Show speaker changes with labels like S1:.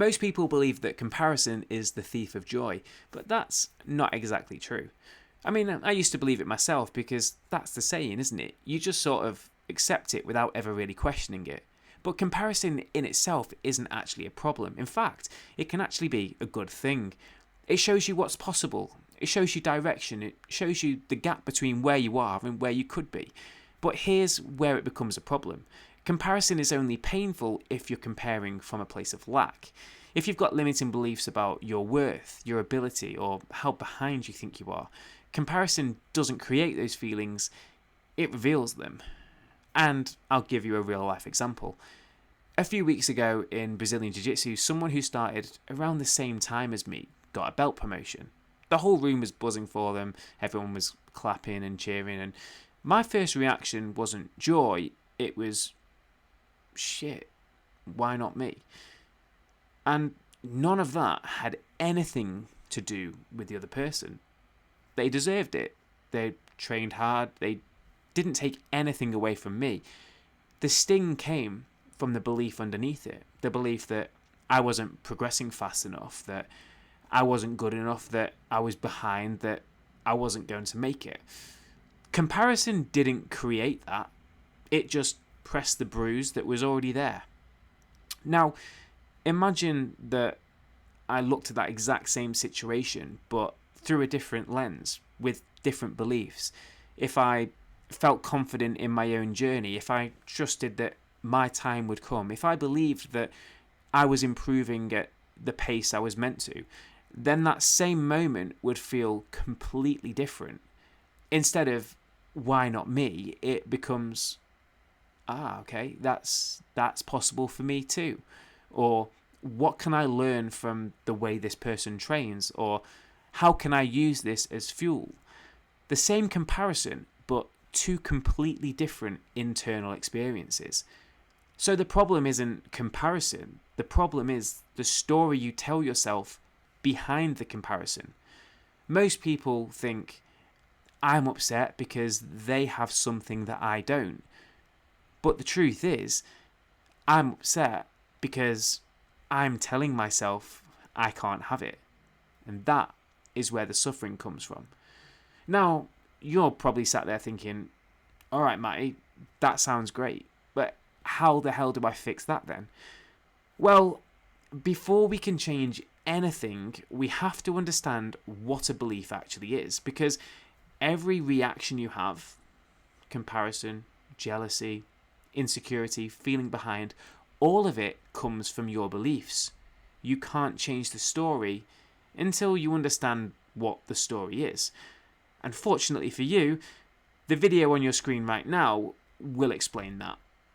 S1: Most people believe that comparison is the thief of joy, but that's not exactly true. I mean, I used to believe it myself because that's the saying, isn't it? You just sort of accept it without ever really questioning it. But comparison in itself isn't actually a problem. In fact, it can actually be a good thing. It shows you what's possible. It shows you direction. It shows you the gap between where you are and where you could be. But here's where it becomes a problem. Comparison is only painful if you're comparing from a place of lack. If you've got limiting beliefs about your worth, your ability, or how behind you think you are, comparison doesn't create those feelings, it reveals them. And I'll give you a real life example. A few weeks ago in Brazilian Jiu-Jitsu, someone who started around the same time as me got a belt promotion. The whole room was buzzing for them, everyone was clapping and cheering, and my first reaction wasn't joy, it was, shit, why not me? And none of that had anything to do with the other person. They deserved it. They trained hard. They didn't take anything away from me. The sting came from the belief underneath it. The belief that I wasn't progressing fast enough, that I wasn't good enough, that I was behind, that I wasn't going to make it. Comparison didn't create that. It just pressed the bruise that was already there. Now, imagine that I looked at that exact same situation, but through a different lens, with different beliefs. If I felt confident in my own journey, if I trusted that my time would come, if I believed that I was improving at the pace I was meant to, then that same moment would feel completely different. Instead of, why not me? It becomes, okay, that's possible for me too. Or, what can I learn from the way this person trains? Or, how can I use this as fuel? The same comparison, but two completely different internal experiences. So the problem isn't comparison. The problem is the story you tell yourself behind the comparison. Most people think, I'm upset because they have something that I don't. But the truth is, I'm upset because I'm telling myself I can't have it. And that is where the suffering comes from. Now, you're probably sat there thinking, all right, Matty, that sounds great, but how the hell do I fix that then? Well, before we can change anything, we have to understand what a belief actually is, because every reaction you have, comparison, jealousy, insecurity, feeling behind, all of it comes from your beliefs. You can't change the story until you understand what the story is. And fortunately for you, the video on your screen right now will explain that.